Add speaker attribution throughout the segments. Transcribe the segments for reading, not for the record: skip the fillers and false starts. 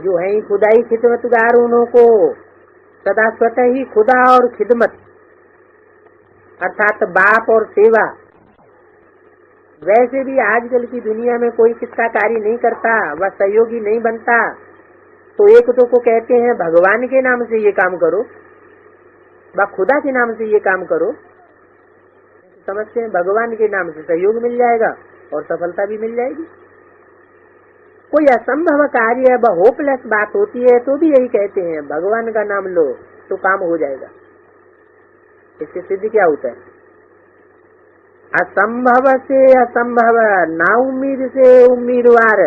Speaker 1: जो है खुदाई खिदमतगार, उन्हों को सदा स्वतः ही खुदा और खिदमत अर्थात बाप और सेवा। वैसे भी आजकल की दुनिया में कोई किसका कार्य नहीं करता, वह सहयोगी नहीं बनता, तो एक तो को कहते हैं भगवान के नाम से ये काम करो, व खुदा के नाम से ये काम करो। समझते हैं भगवान के नाम से सहयोग मिल जाएगा और सफलता भी मिल जाएगी। कोई असंभव कार्य व होपलेस बात होती है तो भी यही कहते हैं भगवान का नाम लो तो काम हो जाएगा। इससे सिद्ध क्या होता है? असंभव से असंभव, ना उम्मीद से उम्मीदवार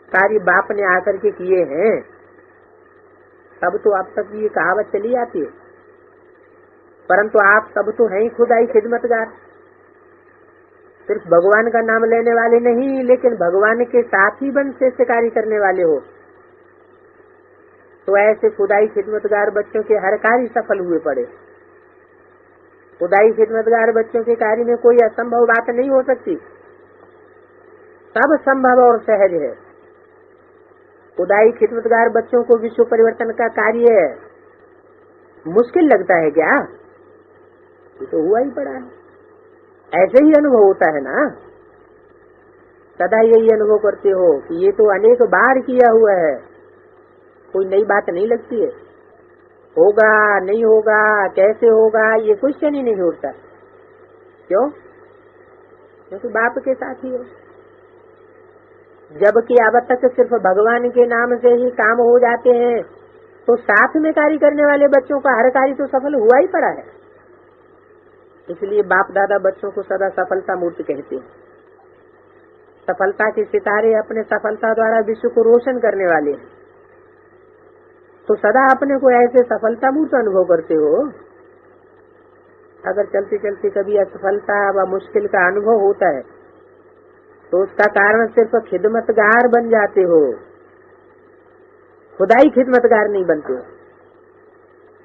Speaker 1: कार्य बाप ने आकर के किए हैं। सब तो आप तक ये कहावत चली आती है, परंतु आप सब तो हैं ही खुदाई खिदमतगार। सिर्फ भगवान का नाम लेने वाले नहीं, लेकिन भगवान के साथ ही बन से कार्य करने वाले हो। तो ऐसे खुदाई खिदमतगार बच्चों के हर कार्य सफल हुए पड़े। खुदाई खिदमतगार बच्चों के कार्य में कोई असंभव बात नहीं हो सकती, सब संभव और सहज है। खुदाई खिदमतगार बच्चों को विश्व परिवर्तन का कार्य मुश्किल लगता है क्या? ये तो हुआ ही पड़ा है, ऐसे ही अनुभव होता है ना। सदा यही अनुभव करते हो कि ये तो अनेक बार किया हुआ है, कोई नई बात नहीं लगती है। होगा नहीं होगा, कैसे होगा, ये क्वेश्चन ही नहीं उठता। क्यों? क्योंकि बाप के साथ ही हो। जबकि अब तक सिर्फ भगवान के नाम से ही काम हो जाते हैं, तो साथ में कार्य करने वाले बच्चों का हर कार्य तो सफल हुआ ही पड़ा है। इसलिए बाप दादा बच्चों को सदा सफलता मूर्त कहते हैं। सफलता के सितारे अपने सफलता द्वारा विश्व को रोशन करने वाले हैं। तो सदा अपने को ऐसे सफलता मूर्त अनुभव करते हो। अगर चलते चलते कभी असफलता व मुश्किल का अनुभव होता है तो उसका कारण सिर्फ खिदमतगार बन जाते हो, खुदाई खिदमतगार नहीं बनते हो।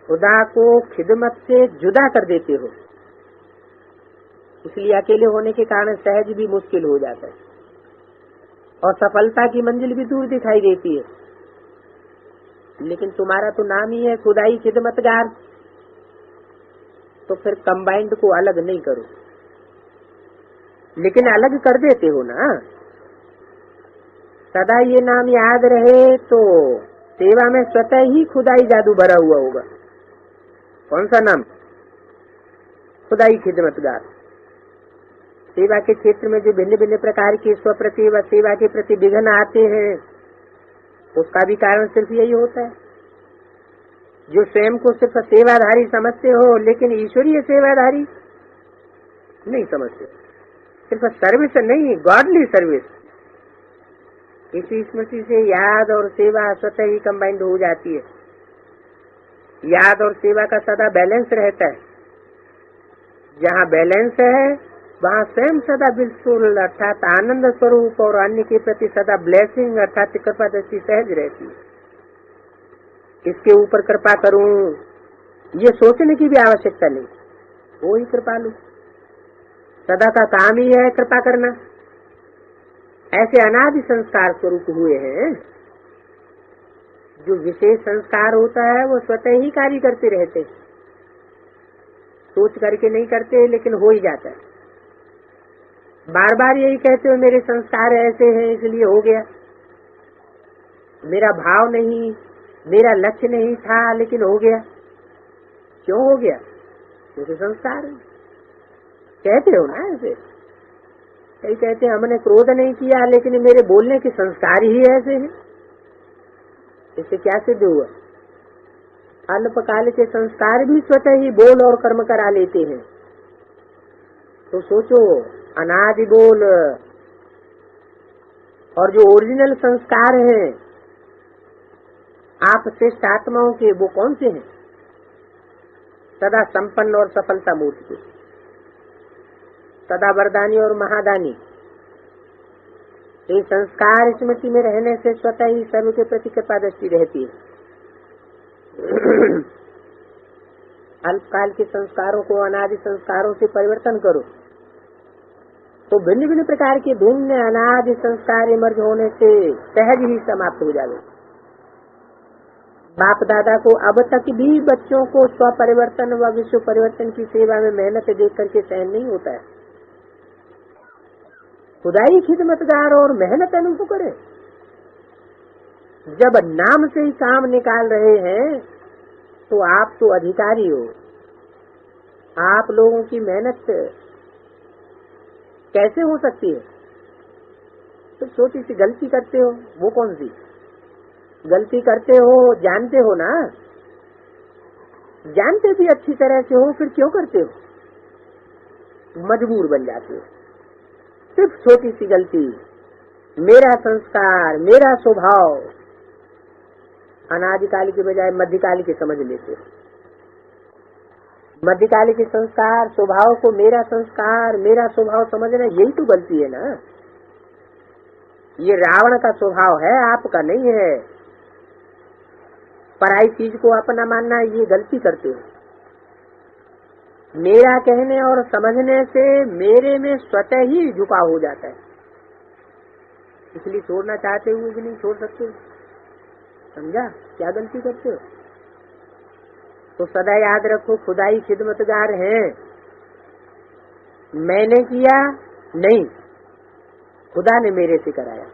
Speaker 1: खुदा को खिदमत से जुदा कर देते हो। इसलिए अकेले होने के कारण सहज भी मुश्किल हो जाता है और सफलता की मंजिल भी दूर दिखाई देती है। लेकिन तुम्हारा तो नाम ही है खुदाई खिदमतगार, तो फिर कंबाइंड को अलग नहीं करो, लेकिन अलग कर देते हो ना। सदा ये नाम याद रहे तो सेवा में स्वतः ही खुदाई जादू भरा हुआ होगा। कौन सा नाम? खुदाई खिदमतगार। सेवा के क्षेत्र में जो भिन्न भिन्न प्रकार के स्वप्रति व सेवा के प्रति विघ्न आते हैं, उसका भी कारण सिर्फ यही होता है। जो स्वयं को सिर्फ सेवाधारी समझते हो, लेकिन ईश्वरीय सेवाधारी नहीं समझते। सिर्फ सर्विस नहीं, गॉडली सर्विस। इसी स्मृति से याद और सेवा स्वतः ही कंबाइंड हो जाती है। याद और सेवा का सदा बैलेंस रहता है। जहाँ बैलेंस है वहाँ स्वयं सदा बिल्कुल अर्थात आनंद स्वरूप और अन्य के प्रति सदा ब्लेसिंग अर्थात कृपा दृष्टि सहज रहती है। इसके ऊपर कृपा करूं ये सोचने की भी आवश्यकता नहीं, वो ही कृपालु। सदा का काम ही है कृपा करना। ऐसे अनादि संस्कार स्वरूप हुए हैं। जो विशेष संस्कार होता है वो स्वतः ही कार्य करते रहते, सोच करके नहीं करते, लेकिन हो ही जाता है। बार बार यही कहते हो मेरे संस्कार ऐसे हैं इसलिए हो गया, मेरा भाव नहीं, मेरा लक्ष्य नहीं था लेकिन हो गया। क्यों हो गया? क्योंकि संस्कार है। कहते हो ना ऐसे। कई कहते हैं हमने क्रोध नहीं किया लेकिन मेरे बोलने के संस्कार ही ऐसे हैं। इससे क्या सिद्ध हुआ? अल्पकाल के संस्कार भी स्वतः ही बोल और कर्म करा लेते हैं। तो सोचो, अनादि बोल और जो ओरिजिनल संस्कार हैं आप श्रेष्ठ आत्माओं के, वो कौन से हैं? सदा संपन्न और सफलता मूर्ति, सदा वरदानी और महादानी। ये संस्कार स्मृति में रहने से स्वतः ही सर्व के प्रति कृपा दृष्टि रहती है। अल्पकाल के संस्कारों को अनादि संस्कारों से परिवर्तन करो तो भिन्न भिन्न प्रकार के भिन्न अनादि संस्कार इमर्ज होने से सहज ही समाप्त हो जावे। बाप दादा को अब तक भी बच्चों को स्व परिवर्तन व विश्व परिवर्तन की सेवा में मेहनत देख करके सहन नहीं होता है। खुदाई खिदमतगार और मेहनत अनुभव करे। जब नाम से ही काम निकाल रहे हैं तो आप तो अधिकारी हो। आप लोगों की मेहनत कैसे हो सकती है? तो छोटी सी गलती करते हो, वो कौन सी गलती करते हो? जानते हो ना, जानते भी अच्छी तरह से हो, फिर क्यों करते हो? मजबूर बन जाते हो। सिर्फ छोटी सी गलती, मेरा संस्कार, मेरा स्वभाव, अनादिकाल के बजाय मध्यकाल के समझ लेते हो। मध्यकाल के संस्कार स्वभाव को मेरा संस्कार, मेरा स्वभाव समझना, यही तो गलती है ना। ये रावण का स्वभाव है, आपका नहीं है। पराई चीज को अपना मानना, ये गलती करते हो। मेरा कहने और समझने से मेरे में स्वतः ही झुकाव हो जाता है, इसलिए छोड़ना चाहते हुए भी नहीं छोड़ सकते। समझा क्या गलती करते हो? तो सदा याद रखो, खुदाई खिदमतगार हैं। मैंने किया नहीं, खुदा ने मेरे से कराया।